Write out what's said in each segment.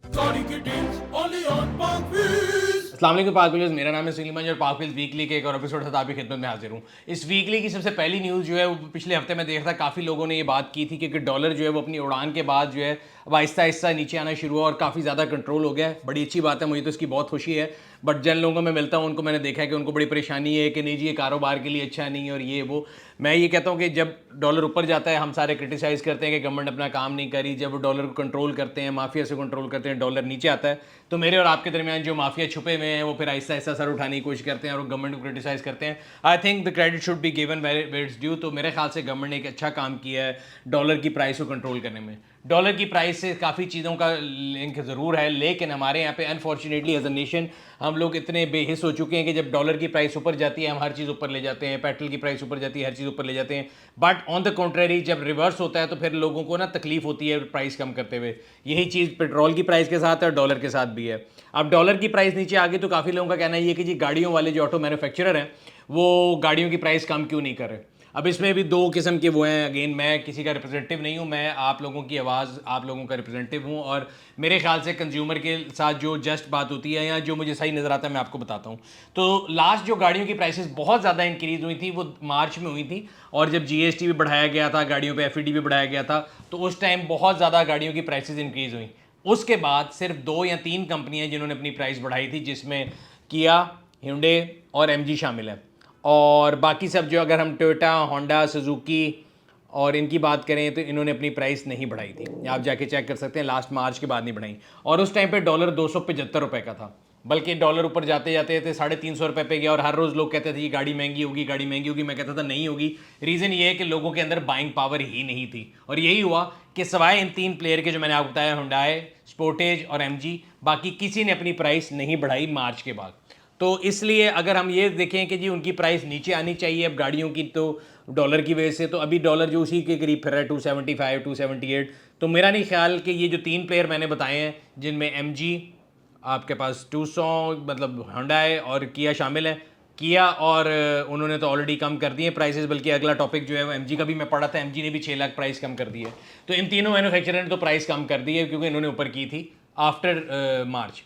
अस्सलाम वालेकुम पाक व्यूअर्स, मेरा नाम है सुनील मंज और पाक व्यूअर्स वीकली के एक और एपिसोड साथ आपकी खिदमत में हाजिर हूँ। इस वीकली की सबसे पहली न्यूज़ जो है वो पिछले हफ्ते में देख रहा था, काफ़ी लोगों ने ये बात की थी कि डॉलर जो है वो अपनी उड़ान के बाद जो है अब आहिस्ता आहिस्ता नीचे आना शुरू हुआ और काफ़ी ज़्यादा कंट्रोल हो गया है। बड़ी अच्छी बात है, मुझे तो इसकी बहुत खुशी है। बट जिन लोगों को मैं मिलता हूँ उनको मैंने देखा है कि उनको बड़ी परेशानी है कि नहीं जी ये कारोबार के लिए अच्छा नहीं है और ये वो। मैं ये कहता हूँ कि जब डॉलर ऊपर जाता है हम सारे क्रिटिसाइज़ करते हैं कि गवर्नमेंट अपना काम नहीं करी। जब वो डॉलर को कंट्रोल करते हैं, माफिया से कंट्रोल करते हैं, डॉलर नीचे आता है तो मेरे और आपके दरमियान जो माफिया छुपे हुए हैं वो फिर आहिस्ता आहिस्ता सर उठाने की कोशिश करते हैं और गवर्नमेंट को क्रिटिसाइज़ करते हैं। I think the credit should be given where it's due. तो मेरे ख्याल से गवर्नमेंट ने एक अच्छा काम किया है डॉलर की प्राइस को कंट्रोल करने में। डॉलर की प्राइस से काफ़ी चीज़ों का लिंक ज़रूर है, लेकिन हमारे यहाँ पे अनफॉर्चुनेटली एज अ नेशन हम लोग इतने बेहिस हो चुके हैं कि जब डॉलर की प्राइस ऊपर जाती है हम हर चीज़ ऊपर ले जाते हैं, पेट्रोल की प्राइस ऊपर जाती है हर चीज़ ऊपर ले जाते हैं। बट ऑन द कॉन्ट्रेरी जब रिवर्स होता है तो फिर लोगों को ना तकलीफ होती है प्राइस कम करते हुए। यही चीज़ पेट्रोल की प्राइस के साथ है और डॉलर के साथ भी है। अब डॉलर की प्राइस नीचे आ गई तो काफ़ी लोगों का कहना ये कि जी गाड़ियों वाले जो ऑटो मैन्युफैक्चरर हैं वो गाड़ियों की प्राइस कम क्यों नहीं कर रहे। अब इसमें भी दो किस्म के वो हैं। अगेन मैं किसी का रिप्रेजेंटेटिव नहीं हूँ, मैं आप लोगों की आवाज़ आप लोगों का रिप्रेजेंटेटिव हूँ और मेरे ख्याल से कंज्यूमर के साथ जो जस्ट बात होती है या जो मुझे सही नज़र आता है मैं आपको बताता हूँ। तो लास्ट जो गाड़ियों की प्राइसेस बहुत ज़्यादा इंक्रीज़ हुई थी वो मार्च में हुई थी और जब जीएसटी भी बढ़ाया गया था, गाड़ियों पर एफईडी भी बढ़ाया गया था, तो उस टाइम बहुत ज़्यादा गाड़ियों की प्राइसेस इंक्रीज़ हुई। उसके बाद सिर्फ 2 या 3 कंपनियां जिन्होंने अपनी प्राइस बढ़ाई थी, जिसमें किया, hyundai और एमजी शामिल है। और बाकी सब जो अगर हम टोयोटा, होंडा, सुजुकी और इनकी बात करें तो इन्होंने अपनी प्राइस नहीं बढ़ाई थी। आप जाके चेक कर सकते हैं, लास्ट मार्च के बाद नहीं बढ़ाई। और उस टाइम पे डॉलर 275 रुपये का था, बल्कि डॉलर ऊपर जाते जाते थे 350 रुपये पे गया और हर रोज़ लोग कहते थे कि गाड़ी महंगी होगी, गाड़ी महंगी होगी। मैं कहता था नहीं होगी। रीज़न ये है कि लोगों के अंदर बाइंग पावर ही नहीं थी। और यही हुआ कि सवाए इन 3 प्लेयर के जो मैंने आपको बताया, हुंडई, स्पोर्टेज और एमजी, बाकी किसी ने अपनी प्राइस नहीं बढ़ाई मार्च के बाद। तो इसलिए अगर हम ये देखें कि जी उनकी प्राइस नीचे आनी चाहिए अब गाड़ियों की, तो डॉलर की वजह से तो अभी डॉलर जो उसी के करीब फिर रहा है 275 278। तो मेरा नहीं ख्याल कि ये जो 3 प्लेयर मैंने बताए हैं जिनमें एमजी, आपके पास 200 मतलब होंडा और किया शामिल है। किया और उन्होंने तो ऑलरेडी कम कर दिए प्राइसेस, बल्कि अगला टॉपिक जो है वो एमजी का भी मैं पढ़ा था, एमजी ने भी 6 लाख प्राइस कम कर दी है। तो इन तीनों मैन्युफैक्चरर ने तो प्राइस कम कर दी है क्योंकि इन्होंने ऊपर की थी आफ्टर मार्च।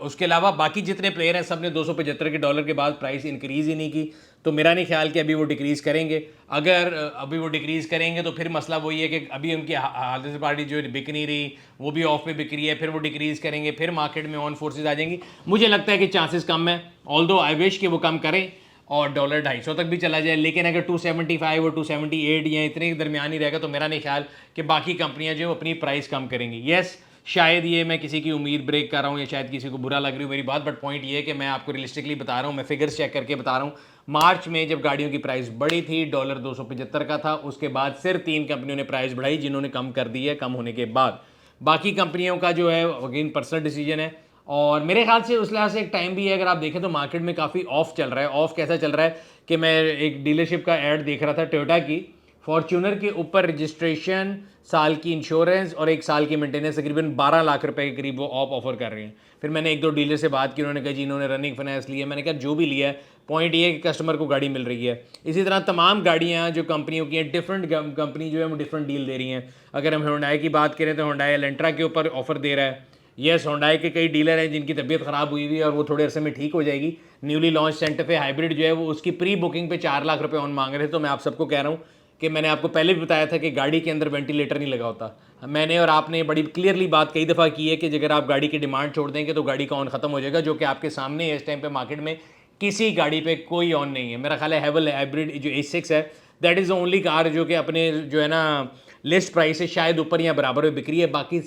उसके अलावा बाकी जितने प्लेयर हैं सब ने 275 के डॉलर के बाद प्राइस इंक्रीज़ ही नहीं की। तो मेरा नहीं ख्याल कि अभी वो डिक्रीज़ करेंगे। अगर अभी वो डिक्रीज़ करेंगे तो फिर मसला वही है कि अभी उनकी हालत पार्टी जो बिक नहीं रही वो भी ऑफ पे बिक रही है, फिर वो डिक्रीज़ करेंगे, फिर मार्केट में ऑन फोर्सेज आ जाएंगी। मुझे लगता है कि चांसेस कम है, ऑल्दो आई विश कि वो कम करें और डॉलर 250 तक भी चला जाए। लेकिन अगर 275 और 278 या इतने के दरमियान ही रहेगा तो मेरा नहीं ख्याल कि बाकी कंपनियां जो अपनी प्राइस कम करेंगी। येस, शायद ये मैं किसी की उम्मीद ब्रेक कर रहा हूँ या शायद किसी को बुरा लग रही हो मेरी बात, बट पॉइंट ये है कि मैं आपको रियलिस्टिकली बता रहा हूँ, मैं फिगर्स चेक करके बता रहा हूँ। मार्च में जब गाड़ियों की प्राइस बढ़ी थी डॉलर 275 का था, उसके बाद सिर्फ 3 कंपनियों ने प्राइस बढ़ाई जिन्होंने कम कर दी है। कम होने के बाद बाकी कंपनियों का जो है अगेन पर्सनल डिसीजन है। और मेरे ख्याल से उस लिहाज से एक टाइम भी है, अगर आप देखें तो मार्केट में काफ़ी ऑफ चल रहा है। ऑफ कैसा चल रहा है कि मैं एक डीलरशिप का ऐड देख रहा था टोयोटा की, फॉर्च्यूनर के ऊपर रजिस्ट्रेशन, साल की इंश्योरेंस और 1 साल की मेंटेनेंस तकरीबन 12 लाख रुपए के करीब वो ऑफर कर रहे हैं। फिर मैंने 1-2 डीलर से बात की, उन्होंने कहा जी इन्होंने रनिंग फाइनेंस लिया। मैंने कहा जो भी लिया है पॉइंट ये है कि कस्टमर को गाड़ी मिल रही है। इसी तरह तमाम गाड़ियाँ जो कंपनियों की हैं, डिफरेंट कंपनी जो है वो डिफरेंट डील दे रही हैं। अगर हम होंडाई की बात करें तो होंडाई एलेंट्रा के ऊपर ऑफर दे रहा है। येस, होंडाई के कई डीलर हैं जिनकी तबीयत ख़राब हुई हुई है और वो थोड़े अरसे में ठीक हो जाएगी। न्यूली लॉन्च सेंटर पे हाइब्रिड जो है वो उसकी प्री बुकिंग पे 4 लाख रुपए ऑन मांग रहे थे। तो मैं आप सबको कह रहा हूँ कि मैंने आपको पहले भी बताया था कि गाड़ी के अंदर वेंटिलेटर नहीं लगा होता। मैंने और आपने बड़ी क्लियरली बात कई दफ़ा की है कि अगर आप गाड़ी की डिमांड छोड़ देंगे तो गाड़ी का ऑन ख़त्म हो जाएगा, जो कि आपके सामने है। इस टाइम पे मार्केट में किसी गाड़ी पे कोई ऑन नहीं है। मेरा ख्याल है हैवल हाइब्रिड जो A6 है that is the only car जो कि अपने जो है ना लिस्ट प्राइस से शायद ऊपर या बराबर में बिक रही है। बाकी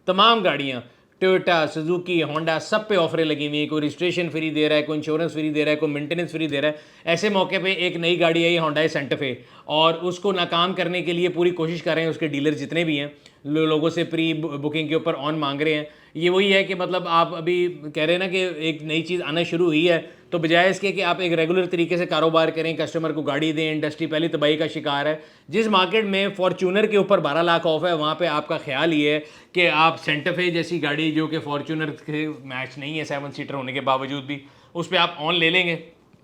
तमाम गाड़ियाँ टोयोटा, सुजुकी, होंडा सब पे ऑफरें लगी हुई हैं। कोई रजिस्ट्रेशन फ्री दे रहा है, कोई इंश्योरेंस फ्री दे रहा है, कोई मेंटेनेंस फ्री दे रहा है। ऐसे मौके पे एक नई गाड़ी आई होंडा सेंटा फे और उसको नाकाम करने के लिए पूरी कोशिश कर रहे हैं उसके डीलर जितने भी हैं, लोगों से प्री बुकिंग के ऊपर ऑन मांग रहे हैं। ये वही है कि मतलब आप अभी कह रहे हैं ना कि एक नई चीज़ आना शुरू हुई है, तो बजाय इसके कि आप एक रेगुलर तरीके से कारोबार करें, कस्टमर को गाड़ी दें, इंडस्ट्री पहली तबाही का शिकार है। जिस मार्केट में फॉर्च्यूनर के ऊपर 12 लाख ऑफ है वहाँ पे आपका ख्याल ये है कि आप सेंटा फे जैसी गाड़ी जो कि फॉर्च्यूनर के मैच नहीं है 7 सीटर होने के बावजूद भी, उस पर आप ऑन ले लेंगे।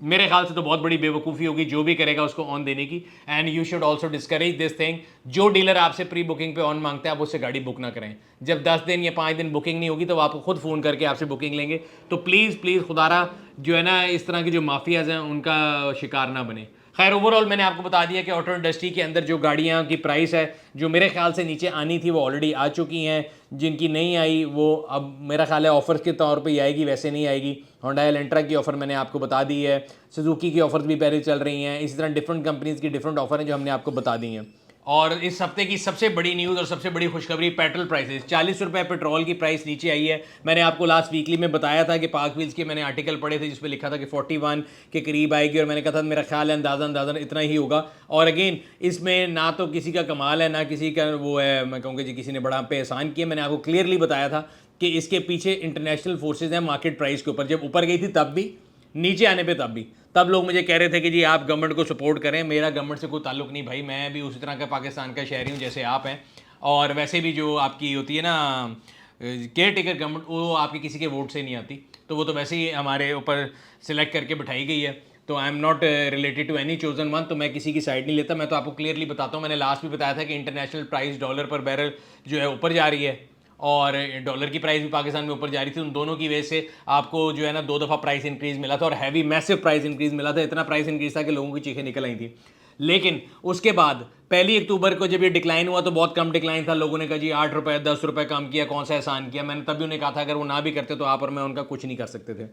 मेरे ख्याल से तो बहुत बड़ी बेवकूफ़ी होगी जो भी करेगा उसको ऑन देने की। And you should also discourage this thing. जो डीलर आपसे प्री बुकिंग पे ऑन मांगते हैं आप उससे गाड़ी बुक ना करें। जब 10 दिन या 5 दिन बुकिंग नहीं होगी तो वो आपको खुद फ़ोन करके आपसे बुकिंग लेंगे। तो प्लीज़ प्लीज़ खुदारा जो है ना इस तरह के जो माफियाज़ हैं उनका शिकार ना बने। खैर ओवरऑल मैंने आपको बता दिया कि ऑटो इंडस्ट्री के अंदर जो गाड़ियाँ की प्राइस है जो मेरे ख्याल से नीचे आनी थी वो ऑलरेडी आ चुकी हैं। जिनकी नहीं आई वो अब मेरा ख्याल है ऑफर्स के तौर पे ही आएगी, वैसे नहीं आएगी। होंडा एलेंट्रा की ऑफ़र मैंने आपको बता दी है, सुजुकी की ऑफर्स भी पहले चल रही हैं, इसी तरह डिफरेंट कंपनीज़ की डिफरेंट ऑफर हैं जो हमने आपको बता दी हैं। और इस हफ्ते की सबसे बड़ी न्यूज़ और सबसे बड़ी खुशखबरी पेट्रोल प्राइसेस। 40 रुपये पेट्रोल की प्राइस नीचे आई है। मैंने आपको लास्ट वीकली में बताया था कि पाक व्हील्स के मैंने आर्टिकल पढ़े थे जिसमें लिखा था कि 41 के करीब आएगी और मैंने कहा था मेरा ख्याल है अंदाज़ा इतना ही होगा। और अगेन इसमें ना तो किसी का कमाल है ना किसी का वो है, मैं कहूँगा जी किसी ने बड़ा पे एहसान किया। मैंने आपको क्लियरली बताया था कि इसके पीछे इंटरनेशनल फोर्सेज हैं मार्केट प्राइस के ऊपर। जब ऊपर गई थी तब भी, नीचे आने पे तब भी। तब लोग मुझे कह रहे थे कि जी आप गवर्नमेंट को सपोर्ट करें। मेरा गवर्नमेंट से कोई ताल्लुक नहीं भाई, मैं भी उसी तरह का पाकिस्तान का शहरी हूँ जैसे आप हैं। और वैसे भी जो आपकी होती है ना केयर टेकर गवर्नमेंट, वो आपके किसी के वोट से नहीं आती, तो वो तो वैसे ही हमारे ऊपर सिलेक्ट करके बैठाई गई है। तो I am not related to any chosen one, तो मैं किसी की साइड नहीं लेता। मैं तो आपको क्लियरली बताता हूँ, मैंने लास्ट भी बताया था कि इंटरनेशनल प्राइस डॉलर पर बैरल जो है ऊपर जा रही है और डॉलर की प्राइस भी पाकिस्तान में ऊपर जा रही थी। उन दोनों की वजह से आपको जो है ना 2 दफ़ा प्राइस इंक्रीज़ मिला था और हैवी मैसिव प्राइस इंक्रीज़ मिला था। इतना प्राइस इंक्रीज़ था कि लोगों की चीखें निकल आई थी। लेकिन उसके बाद 1 अक्टूबर को जब ये डिक्लाइन हुआ तो बहुत कम डिक्लाइन था। लोगों ने कहा जी 8 रुपये 10 रुपये कम किया, कौन सा एहसान किया। मैंने तभी उन्हें कहा था अगर वो ना भी करते तो आप और मैं उनका कुछ नहीं कर सकते थे।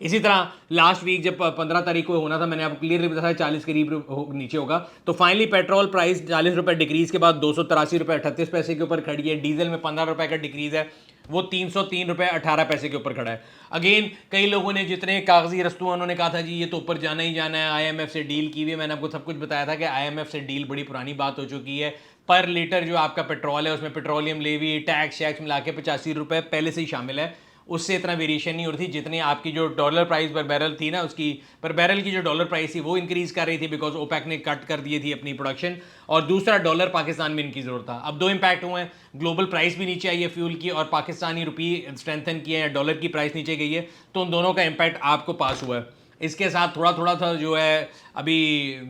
इसी तरह लास्ट वीक जब 15 तारीख को होना था, मैंने आपको क्लियरली बताया 40 करीब नीचे होगा। तो फाइनली पेट्रोल प्राइस 40 रुपये डिक्रीज़ के बाद 283 रुपये 38 पैसे के ऊपर खड़ी है। डीजल में 15 रुपये का डिक्रीज़ है, वो 303 रुपये 18 पैसे के ऊपर खड़ा है। अगेन कई लोगों ने जितने कागजी रस्तू उन्होंने कहा था जी ये तो ऊपर जाना ही जाना है, IMF से डील की हुई है। मैंने आपको सब कुछ बताया था कि IMF से डील बड़ी पुरानी बात हो चुकी है। पर लीटर जो आपका पेट्रोल है उसमें पेट्रोलियम लेवी टैक्स शैक्स मिला के 85 रुपये पहले से ही शामिल है। उससे इतना वेरिएशन नहीं हो रही थी जितनी आपकी जो डॉलर प्राइस पर बैरल थी ना, उसकी पर बैरल की जो डॉलर प्राइस थी वो इंक्रीज कर रही थी बिकॉज ओपेक ने कट कर दी थी अपनी प्रोडक्शन। और दूसरा डॉलर पाकिस्तान में इनकी ज़रूरत था। अब 2 इम्पैक्ट हुए हैं, ग्लोबल प्राइस भी नीचे आई है फ्यूल की और पाकिस्तानी रुपी स्ट्रेंथन किए हैं, डॉलर की प्राइस नीचे गई है। तो उन दोनों का इम्पैक्ट आपको पास हुआ है। इसके साथ थोड़ा थोड़ा सा जो है अभी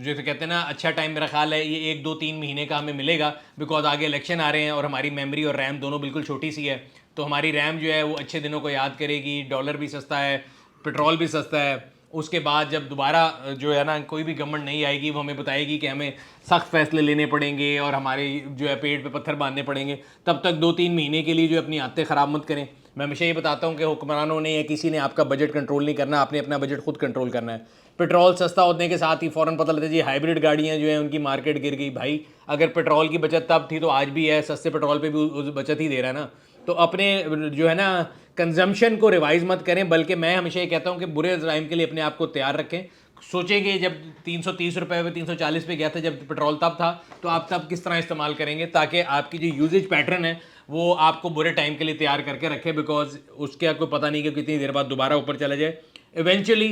जैसे कहते हैं ना अच्छा टाइम मेरा ख्याल है ये 1 2 3 महीने का हमें मिलेगा बिकॉज आगे इलेक्शन आ रहे हैं और हमारी मेमोरी और रैम दोनों बिल्कुल छोटी सी है। तो हमारी रैम जो है वो अच्छे दिनों को याद करेगी। डॉलर भी सस्ता है, पेट्रोल भी सस्ता है। उसके बाद जब दोबारा जो है ना कोई भी गवर्नमेंट नहीं आएगी वो हमें बताएगी कि हमें सख्त फैसले लेने पड़ेंगे और हमारे जो है पेट पे पत्थर बांधने पड़ेंगे। तब तक 2 3 महीने के लिए जो अपनी आदतें ख़राब मत करें। मैं हमेशा ये बताता हूँ कि हुक्मरानों ने या किसी ने आपका बजट कंट्रोल नहीं करना, आपने अपना बजट खुद कंट्रोल करना है। पेट्रोल सस्ता होने के साथ ही फ़ौरन पता लगता है जी हाइब्रिड गाड़ियाँ जो हैं उनकी मार्केट गिर गई। भाई अगर पेट्रोल की बचत तब थी तो आज भी है, सस्ते पेट्रोल पे भी उस बचत ही दे रहा है ना। तो अपने जो है ना कंजम्पशन को रिवाइज मत करें, बल्कि मैं हमेशा ये कहता हूँ कि बुरे टाइम के लिए अपने आप को तैयार रखें। सोचेंगे जब 330 रुपये पे 340 पे गया था जब पेट्रोल तब था, तो आप तब किस तरह इस्तेमाल करेंगे ताकि आपकी जो यूजेज पैटर्न है वो आपको बुरे टाइम के लिए तैयार करके रखे। बिकॉज उसके आपको पता नहीं कि कितनी देर बाद दोबारा ऊपर चला जाए। Eventually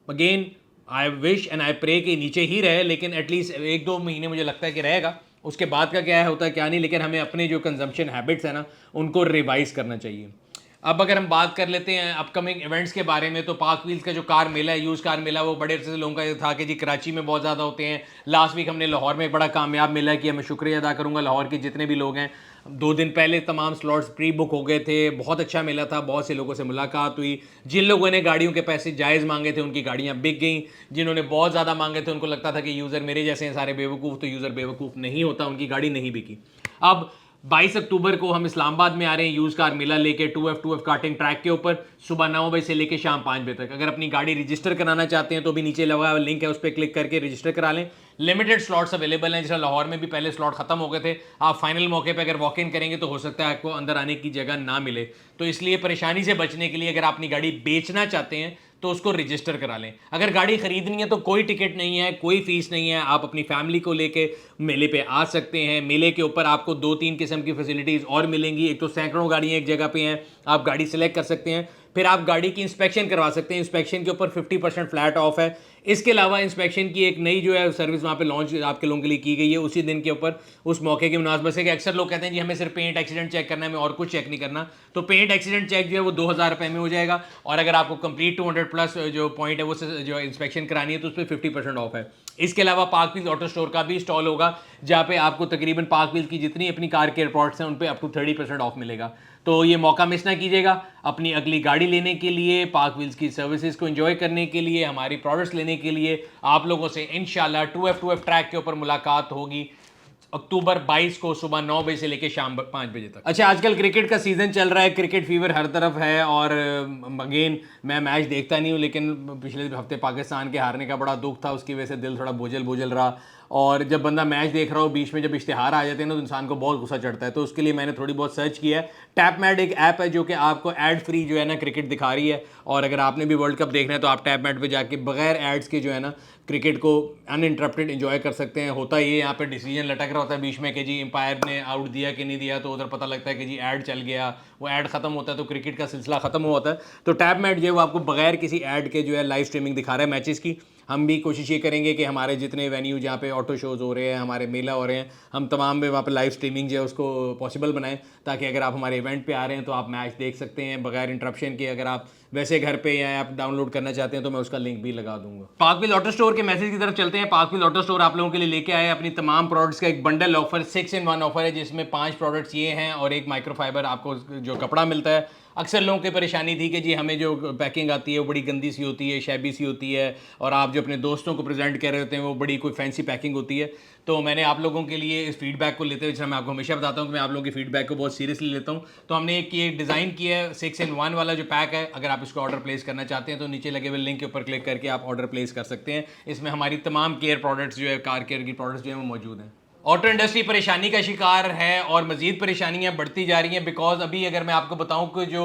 again I wish and I pray कि नीचे ही रहे, लेकिन एटलीस्ट 1 2 महीने मुझे लगता है कि रहेगा। उसके बाद का क्या है होता है क्या नहीं, लेकिन हमें अपने जो कंजम्पशन हैबिट्स हैं ना उनको रिवाइज करना चाहिए। अब अगर हम बात कर लेते हैं अपकमिंग इवेंट्स के बारे में, तो पाक व्हील्स का जो कार मेला है, यूज़ कार मेला, वो बड़े अरसे से लोगों का ये था कि जी कराची में बहुत ज़्यादा होते हैं। लास्ट वीक हमने लाहौर में एक बड़ा कामयाब मेला किया। मैं शुक्रिया अदा करूँगा लाहौर के जितने भी लोग हैं। 2 दिन पहले तमाम स्लॉट्स प्री बुक हो गए थे। बहुत अच्छा मेला था, बहुत से लोगों से मुलाकात हुई। जिन लोगों ने गाड़ियों के पैसे जायज़ मांगे थे उनकी गाड़ियाँ बिक गई। जिन्होंने बहुत ज़्यादा मांगे थे उनको लगता था कि यूज़र मेरे जैसे हैं सारे बेवकूफ़, तो यूज़र बेवकूफ़ नहीं होता, उनकी गाड़ी नहीं बिकी। अब 22 अक्टूबर को हम इस्लामाबाद में आ रहे हैं यूज़ कार मेला लेके 2F कार्टिंग ट्रैक के ऊपर सुबह 9 बजे से लेके शाम 5 बजे तक। अगर अपनी गाड़ी रजिस्टर कराना चाहते हैं तो भी नीचे लगा हुआ लिंक है, उस पर क्लिक करके रजिस्टर करा लें। लिमिटेड स्लॉट्स अवेलेबल हैं। जैसा लाहौर में भी पहले स्लॉट खत्म हो गए थे, आप फाइनल मौके पे अगर वॉक इन करेंगे तो हो सकता है आपको अंदर आने की जगह ना मिले। तो इसलिए परेशानी से बचने के लिए अगर आप अपनी गाड़ी बेचना चाहते हैं तो उसको रजिस्टर करा लें। अगर गाड़ी खरीदनी है तो कोई टिकट नहीं है, कोई फीस नहीं है, आप अपनी फैमिली को लेके मेले पे आ सकते हैं। मेले के ऊपर आपको 2 3 किस्म की फैसिलिटीज़ और मिलेंगी। एक तो सैकड़ों गाड़ियाँ एक जगह पे हैं, आप गाड़ी सेलेक्ट कर सकते हैं। फिर आप गाड़ी की इंस्पेक्शन करवा सकते हैं, इंस्पेक्शन के ऊपर 50% फ्लैट ऑफ है। इसके अलावा इंस्पेक्शन की एक नई जो है सर्विस वहाँ पे लॉन्च आपके लोगों के लिए की गई है उसी दिन के ऊपर, उस मौके की मुनासबत से कि अक्सर लोग कहते हैं जी हमें सिर्फ पेंट एक्सीडेंट चेक करना है, हमें और कुछ चेक नहीं करना। तो पेंट एक्सीडेंट चेक जो है वो 2000 रुपये में हो जाएगा, और अगर आपको कंप्लीट 200+ जो पॉइंट है वो जो इंस्पेक्शन करानी है तो उस पर 50% ऑफ है। इसके अलावा पार्क व्हील्स ऑटो स्टोर का भी स्टॉल होगा, जहाँ पे आपको तकरीबन पार्क व्हील्स की जितनी अपनी कार के रिपोर्ट्स हैं उन पे अप टू 30% ऑफ मिलेगा। तो ये मौका मिस ना कीजिएगा, अपनी अगली गाड़ी लेने के लिए, पार्क व्हील्स की सर्विसेज को एंजॉय करने के लिए, हमारी प्रोडक्ट्स लेने के लिए आप लोगों से इंशाल्लाह 2F2F ट्रैक के ऊपर मुलाकात होगी अक्टूबर 22 को सुबह 9 बजे से लेकर शाम 5 बजे तक। अच्छा, आजकल क्रिकेट का सीज़न चल रहा है, क्रिकेट फीवर हर तरफ है, और अगेन मैं मैच देखता नहीं हूँ, लेकिन पिछले हफ्ते पाकिस्तान के हारने का बड़ा दुख था, उसकी वजह से दिल थोड़ा बोझल बोझल रहा। और जब बंदा मैच देख रहा हो, बीच में जब इश्तिहार आ जाते हैं ना तो इंसान को बहुत गुस्सा चढ़ता है। तो उसके लिए मैंने थोड़ी बहुत सर्च किया है। टैपमैट एक ऐप है जो कि आपको एड फ्री जो है ना क्रिकेट दिखा रही है, और अगर आपने भी वर्ल्ड कप देखना है तो आप टैपमैट पे जाके बगैर एड्स के जो है ना क्रिकेट को अनइंटरप्टेड एंजॉय कर सकते हैं। होता ये यहाँ पे डिसीजन लटक रहा होता है बीच में कि जी एम्पायर ने आउट दिया कि नहीं दिया, तो उधर पता लगता है कि जी ऐड चल गया, वो ऐड खत्म होता है तो क्रिकेट का सिलसिला खत्म हुआ होता है। तो टैपमैट जो है वो आपको बगैर किसी ऐड के जो है लाइव स्ट्रीमिंग दिखा रहा है मैचेस की। हम भी कोशिश ये करेंगे कि हमारे जितने वेन्यू जहाँ पे ऑटो शोज़ हो रहे हैं, हमारे मेला हो रहे हैं, हम तमाम में वहाँ पे लाइव स्ट्रीमिंग जो है उसको पॉसिबल बनाएं, ताकि अगर आप हमारे इवेंट पे आ रहे हैं तो आप मैच देख सकते हैं बगैर इंटरप्शन के। अगर आप वैसे घर पे या ऐप डाउनलोड करना चाहते हैं तो मैं उसका लिंक भी लगा दूंगा। पार्कव्हील ऑटो स्टोर के मैसेज की तरफ चलते हैं। पार्कव्हील ऑटो स्टोर आप लोगों के लिए लेके आए अपनी तमाम प्रोडक्ट्स का एक बंडल ऑफर, 6 in 1 ऑफर है, जिसमें 5 प्रोडक्ट्स ये हैं और एक माइक्रोफाइबर आपको जो कपड़ा मिलता है। अक्सर लोगों की परेशानी थी कि जी हमें जो पैकिंग आती है वो बड़ी गंदी सी होती है, शैबी सी होती है, और आप जो अपने दोस्तों को प्रेजेंट कर रहे होते हैं वो बड़ी कोई फैंसी पैकिंग होती है। तो मैंने आप लोगों के लिए इस फीडबैक को लेते हुए, जैसे मैं आपको हमेशा बताता हूँ कि मैं आप लोगों की फीडबैक को बहुत सीरियसली लेता हूँ, तो हमने एक ये डिज़ाइन किया है 6 in 1 वाला जो पैक है। अगर आप इसको ऑर्डर प्लेस करना चाहते हैं तो नीचे लगे हुए लिंक के ऊपर क्लिक करके आप ऑर्डर प्लेस कर सकते हैं। इसमें हमारी तमाम केयर प्रोडक्ट्स जो है, कार केयर की प्रोडक्ट्स जो है वो मौजूद हैं। ऑटो इंडस्ट्री परेशानी का शिकार है और मज़ीद परेशानियां बढ़ती जा रही हैं, बिकॉज अभी अगर मैं आपको बताऊं कि जो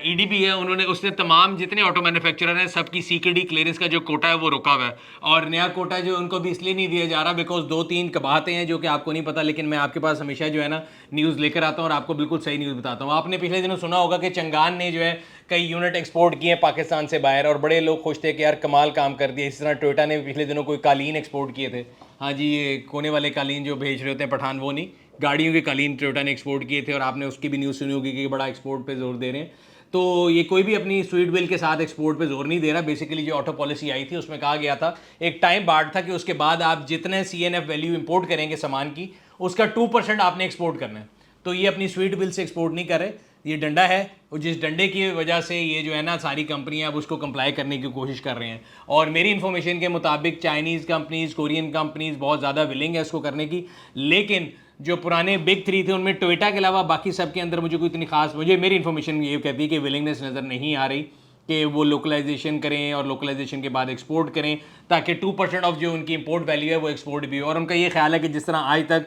ईडीबी है उसने तमाम जितने ऑटो मैन्युफैक्चरर हैं सबकी सीकेडी क्लियरेंस का जो कोटा है वो रुका हुआ है, और नया कोटा जो उनको भी इसलिए नहीं दिया जा रहा बिकॉज 2-3 कबाहतें हैं जो कि आपको नहीं पता, लेकिन मैं आपके पास हमेशा जो है ना न्यूज़ लेकर आता हूँ और आपको बिल्कुल सही न्यूज़ बताता हूँ। आपने पिछले दिनों सुना होगा कि चंगान ने जो है कई यूनिट एक्सपोर्ट किए पाकिस्तान से बाहर, और बड़े लोग खुश थे कि यार कमाल काम कर दिया। इस तरह टोयोटा ने पिछले दिनों कोई कालीन एक्सपोर्ट किए थे। हाँ जी, ये कोने वाले कालीन जो भेज रहे होते हैं पठान, वो नहीं, गाड़ियों के कालीन टोयोटा ने एक्सपोर्ट किए थे, और आपने उसकी भी न्यूज़ सुनी होगी कि बड़ा एक्सपोर्ट पे जोर दे रहे हैं। तो ये कोई भी अपनी स्वीट विल के साथ एक्सपोर्ट पे जोर नहीं दे रहा। बेसिकली जो ऑटो पॉलिसी आई थी उसमें कहा गया था, एक टाइम बार्ड था कि उसके बाद आप जितने CNF वैल्यू इंपोर्ट करेंगे सामान की, उसका 2% आपने एक्सपोर्ट करना है। तो ये अपनी स्वीट विल से एक्सपोर्ट नहीं कर रहे, ये डंडा है, और जिस डंडे की वजह से ये जो है ना सारी कंपनियां अब उसको कंप्लाई करने की कोशिश कर रहे हैं। और मेरी इन्फॉर्मेशन के मुताबिक चाइनीज़ कंपनीज़, कोरियन कंपनीज़ बहुत ज़्यादा विलिंग है इसको करने की, लेकिन जो पुराने बिग 3 थे उनमें टोयोटा के अलावा बाकी सब के अंदर मुझे कोई इतनी खास, मुझे मेरी इन्फॉर्मेशन ये कहती है कि विलिंगनेस नज़र नहीं आ रही कि वो लोकलाइजेशन करें और लोकलाइजेशन के बाद एक्सपोर्ट करें, ताकि 2% ऑफ जो उनकी इंपोर्ट वैल्यू है वो एक्सपोर्ट भी हो। और उनका ये ख्याल है कि जिस तरह आज तक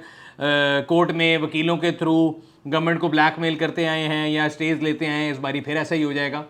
कोर्ट में वकीलों के थ्रू गवर्नमेंट को ब्लैकमेल करते आए हैं या स्टेज लेते आए हैं, इस बारी फिर ऐसा ही हो जाएगा।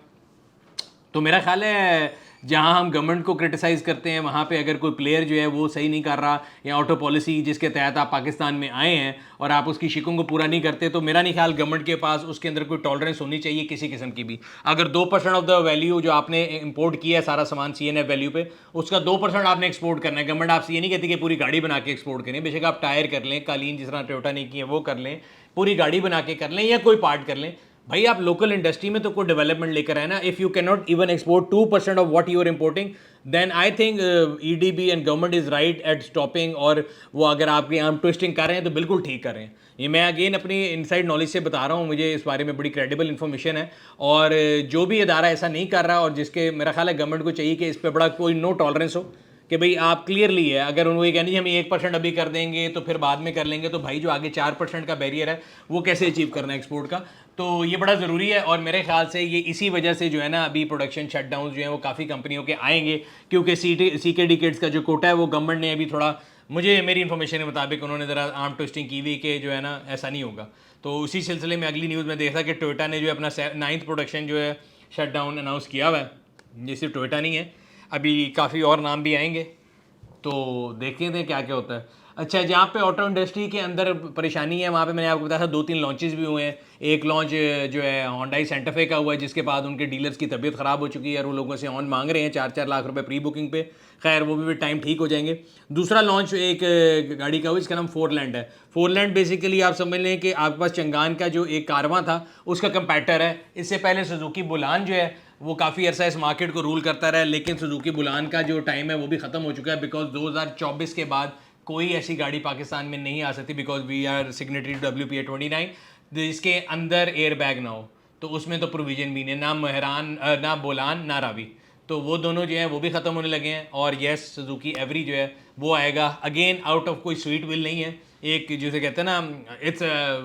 तो मेरा ख्याल है जहां हम गवर्नमेंट को क्रिटिसाइज़ करते हैं वहां पे अगर कोई प्लेयर जो है वो सही नहीं कर रहा, या ऑटो पॉलिसी जिसके तहत आप पाकिस्तान में आए हैं और आप उसकी शिकों को पूरा नहीं करते, तो मेरा नहीं ख्याल गवर्नमेंट के पास उसके अंदर कोई टॉलरेंस होनी चाहिए किसी किस्म की भी। अगर 2% ऑफ द वैल्यू जो आपने इंपोर्ट किया है सारा सामान CNF वैल्यू पे, उसका 2% आपने एक्सपोर्ट करना है। गवर्नमेंट आपसे ये नहीं कहती कि पूरी गाड़ी बना के एक्सपोर्ट करें, बेशक आप टायर कर लें, कालीन जिस तरह टोयोटा ने की है वो कर लें, पूरी गाड़ी बना के कर लें या कोई पार्ट कर लें। भाई आप लोकल इंडस्ट्री में तो कोई डेवलपमेंट लेकर आए ना। If you can not even export 2% of what you are importing, then I think EDB and government is right at stopping. और वो अगर आपके आर्म ट्विस्टिंग कर रहे हैं तो बिल्कुल ठीक कर रहे हैं। ये मैं अगेन अपनी इनसाइड नॉलेज से बता रहा हूँ, मुझे इस बारे में बड़ी क्रेडिबल इन्फॉर्मेशन है। और जो भी इदारा ऐसा नहीं कर रहा और जिसके, मेरा ख्याल है गवर्नमेंट को चाहिए कि इस पर बड़ा कोई नो टॉलरेंस हो, कि भाई आप क्लियरली है, अगर उनको ये कहनी हम 1% अभी कर देंगे तो फिर बाद में कर लेंगे, तो भाई जो आगे 4% का बैरियर है वो कैसे अचीव करना है एक्सपोर्ट का। तो ये बड़ा ज़रूरी है, और मेरे ख्याल से ये इसी वजह से जो है ना अभी प्रोडक्शन शटडाउन जो है वो काफ़ी कंपनियों के आएंगे, क्योंकि CKD किट्स का जो कोटा है वो गवर्नमेंट ने अभी थोड़ा, मुझे मेरी इन्फॉर्मेशन के मुताबिक उन्होंने ज़रा आर्म ट्विस्टिंग की हुई कि जो है ना ऐसा नहीं होगा। तो उसी सिलसिले में अगली न्यूज़ में देखा कि टोयोटा ने जो अपना 9th प्रोडक्शन जो है शटडाउन अनाउंस किया हुआ है। ये सिर्फ टोयोटा नहीं है, अभी काफ़ी और नाम भी आएंगे, तो देखते हैं क्या क्या होता है। अच्छा, जहाँ पे ऑटो इंडस्ट्री के अंदर परेशानी है वहाँ पे मैंने आपको बताया था 2-3 लॉन्चेस भी हुए हैं। एक लॉन्च जो है होंडाई सेंटा फे का हुआ है, जिसके बाद उनके डीलर्स की तबीयत ख़राब हो चुकी है और वो लोगों से ऑन मांग रहे हैं 4-4 लाख रुपए प्री बुकिंग पे। खैर वो भी टाइम ठीक हो जाएंगे। दूसरा लॉन्च एक गाड़ी का हुआ जिसका नाम फोरलैंड है। फोरलैंड बेसिकली आप समझ लें कि आपके पास चंगान का जो एक कारवां था उसका कंपैटर है। इससे पहले सुजुकी बुलान जो है वो काफ़ी अरसा इस मार्केट को रूल करता रहा है, लेकिन सुजुकी बुलान का जो टाइम है वो भी ख़त्म हो चुका है, बिकॉज 2024 के बाद कोई ऐसी गाड़ी पाकिस्तान में नहीं आ सकती, because we are signatory WPA 29 जिसके अंदर एयर बैग ना हो। तो उसमें तो प्रोविजन भी नहीं, ना महरान ना बोलान ना रावी, तो वो दोनों जो हैं वो भी ख़त्म होने लगे हैं। और येस सुजुकी एवरी जो है वो आएगा अगेन, आउट ऑफ कोई स्वीट विल नहीं है। एक जिसे कहते हैं ना, इट्स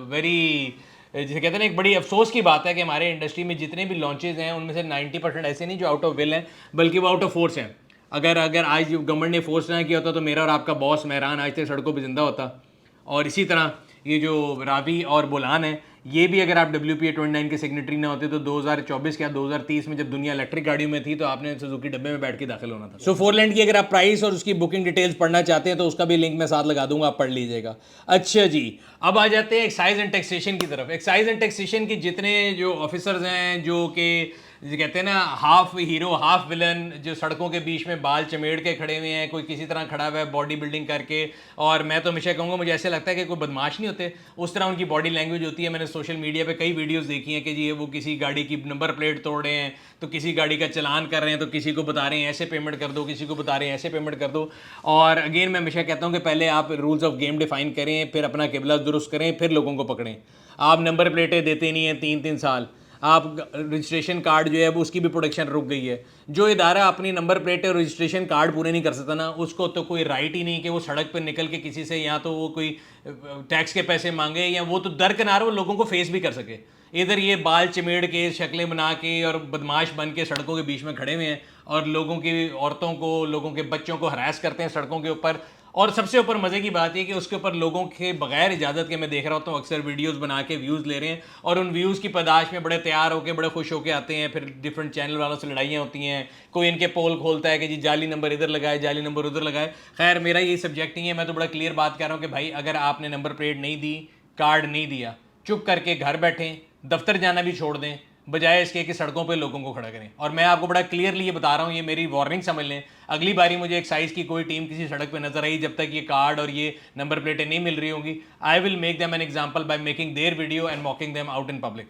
वेरी, जिसे कहते हैं ना, एक बड़ी अफसोस की बात है कि हमारे इंडस्ट्री में जितने भी लॉन्चेज हैं उनमें से 90% ऐसे नहीं जो आउट ऑफ विल हैं, बल्कि वो आउट ऑफ फोर्स हैं। अगर आज गवर्नमेंट ने फोर्स ना किया होता तो मेरा और आपका बॉस मेहरान आज तक सड़कों पर जिंदा होता। और इसी तरह ये जो रावी और बुलान है, ये भी अगर आप WPA 29 के सिग्नेटरी ना होते तो 2024 या 2030 में जब दुनिया इलेक्ट्रिक गाड़ियों में थी तो आपने सुजुकी डब्बे में बैठ के दाखिल होना था। सो फोरलैंड की अगर आप प्राइस और उसकी बुकिंग डिटेल्स पढ़ना चाहते हैं तो उसका भी लिंक मैं साथ लगा दूंगा, आप पढ़ लीजिएगा। अच्छा जी, अब आ जाते हैं एक्साइज एंड टैक्सेशन की तरफ। एक्साइज एंड टैक्सेशन के जितने जो ऑफिसर्स हैं, जो कि जिसे कहते हैं ना हाफ हीरो हाफ विलन, जो सड़कों के बीच में बाल चमेड़ के खड़े हुए हैं, कोई किसी तरह खड़ा हुआ है बॉडी बिल्डिंग करके, और मैं तो हमेशा कहूँगा मुझे ऐसे लगता है कि कोई बदमाश नहीं होते, उस तरह उनकी बॉडी लैंग्वेज होती है। मैंने सोशल मीडिया पे कई वीडियोस देखी हैं कि जी वो किसी गाड़ी की नंबर प्लेट तोड़ रहे हैं, तो किसी गाड़ी का चलान कर रहे हैं, तो किसी को बता रहे हैं ऐसे पेमेंट कर दो, किसी को बता रहे हैं ऐसे पेमेंट कर दो। और अगेन मैं हमेशा कहता हूँ कि पहले आप रूल्स ऑफ गेम डिफाइन करें, फिर अपना किबला दुरुस्त करें, फिर लोगों को पकड़ें। आप नंबर प्लेटें देते नहीं हैं 3-3 साल, आप रजिस्ट्रेशन कार्ड जो है वो उसकी भी प्रोडक्शन रुक गई है। जो इदारा अपनी नंबर प्लेट और रजिस्ट्रेशन कार्ड पूरे नहीं कर सकता ना, उसको तो कोई राइट ही नहीं कि वो सड़क पर निकल के किसी से या तो वो कोई टैक्स के पैसे मांगे, या वो तो दरकिनार वो लोगों को फेस भी कर सके। इधर ये बाल चिमेड़ के, शक्लें बना के और बदमाश बन के सड़कों के बीच में खड़े हुए हैं और लोगों की, औरतों को, लोगों के बच्चों को हरास करते हैं सड़कों के ऊपर। और सबसे ऊपर मज़े की बात है कि उसके ऊपर लोगों के बगैर इजाज़त के मैं देख रहा होता हूँ अक्सर वीडियोस बना के व्यूज़ ले रहे हैं, और उन व्यूज़ की पैदाश में बड़े तैयार होकर बड़े खुश होकर आते हैं। फिर डिफरेंट चैनल वालों से लड़ाइयाँ होती हैं, कोई इनके पोल खोलता है कि जी जाली नंबर इधर लगाए, जाली नंबर उधर लगाए। खैर मेरा ये सब्जेक्ट नहीं है, मैं तो बड़ा क्लियर बात कर रहा हूँ कि भाई अगर आपने नंबर प्लेट नहीं दी, कार्ड नहीं दिया, चुप करके घर बैठें, दफ्तर जाना भी छोड़ दें, बजाय इसके कि सड़कों पे लोगों को खड़ा करें। और मैं आपको बड़ा क्लियरली ये बता रहा हूँ, ये मेरी वार्निंग समझ लें, अगली बारी मुझे एक्साइज की कोई टीम किसी सड़क पे नजर आई जब तक ये कार्ड और ये नंबर प्लेटें नहीं मिल रही होंगी, I will make them an example by making their video and मॉकिंग them out in public.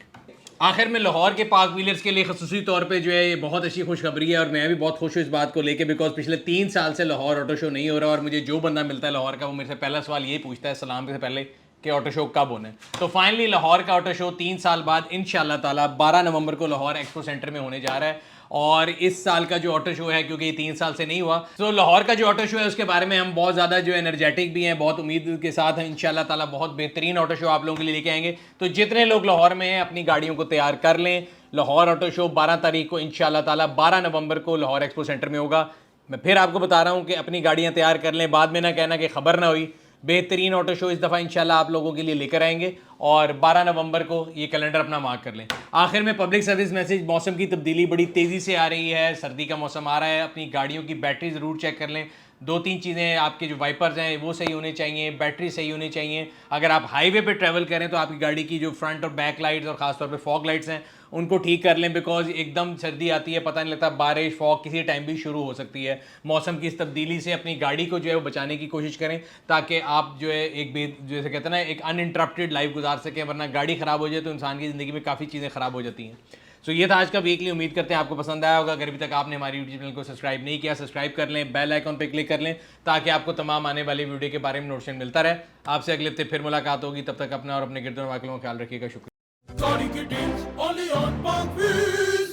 आखिर में लाहौर के पाक व्हीलर्स के लिए खसूसी तौर पे जो है ये बहुत अच्छी खुशखबरी है, और मैं भी बहुत खुश हूँ इस बात को लेके, बिकॉज पिछले 3 साल से लाहौर ऑटो शो नहीं हो रहा, और मुझे जो बंदा मिलता है लाहौर का वो मेरे से पहला सवाल यही पूछता है सलाम से पहले कि ऑटो शो कब होना है। तो फाइनली लाहौर का ऑटो शो 3 साल बाद इंशाल्लाह ताला 12 नवंबर को लाहौर एक्सपो सेंटर में होने जा रहा है। और इस साल का जो ऑटो शो है, क्योंकि ये 3 साल से नहीं हुआ, तो लाहौर का जो ऑटो शो है उसके बारे में हम बहुत ज़्यादा जो एनर्जेटिक भी हैं, बहुत उम्मीद के साथ हैं इंशाल्लाह ताला बहुत बेहतरीन ऑटो शो आप लोगों के लिए लेके आएंगे। तो जितने लोग लाहौर में हैं अपनी गाड़ियों को तैयार कर लें, लाहौर ऑटो शो 12 तारीख को इंशाल्लाह ताला 12 नवंबर को लाहौर एक्सपो सेंटर में होगा। मैं फिर आपको बता रहा हूँ कि अपनी गाड़ियाँ तैयार कर लें, बाद में ना कहना कि खबर ना हुई। बेहतरीन ऑटो शो इस दफ़ा इंशाल्लाह आप लोगों के लिए लेकर आएंगे, और 12 नवंबर को ये कैलेंडर अपना मार्क कर लें। आखिर में पब्लिक सर्विस मैसेज, मौसम की तब्दीली बड़ी तेज़ी से आ रही है, सर्दी का मौसम आ रहा है, अपनी गाड़ियों की बैटरी ज़रूर चेक कर लें। 2-3 चीज़ें, आपके जो वाइपर्स हैं वो सही होने चाहिए, बैटरी सही होनी चाहिए। अगर आप हाईवे पे ट्रैवल करें तो आपकी गाड़ी की जो फ्रंट और बैक लाइट्स और ख़ासतौर पे फॉग लाइट्स हैं उनको ठीक कर लें, बिकॉज एकदम सर्दी आती है, पता नहीं लगता, बारिश फॉग किसी टाइम भी शुरू हो सकती है। मौसम की इस तब्दीली से अपनी गाड़ी को जो है वो बचाने की कोशिश करें, ताकि आप जो है एक जैसे कहते हैं ना एक अनइंटरप्टेड लाइफ गुजार सकें, वरना गाड़ी ख़राब हो जाए तो इंसान की ज़िंदगी में काफ़ी चीज़ें ख़राब हो जाती हैं। सो ये था आज का वीकली, उम्मीद करते हैं आपको पसंद आया होगा। अगर अभी तक आपने हमारी यूट्यूब चैनल को सब्सक्राइब नहीं किया, सब्सक्राइब कर लें, बेल आइकॉन पर क्लिक कर लें, ताकि आपको तमाम आने वाली वीडियो के बारे में नोटिफिकेशन मिलता रहे। आपसे अगले हफ्ते फिर मुलाकात होगी, तब तक अपना और अपने गिरदों वाकिलों का ख्याल रखिएगा। शुक्रिया।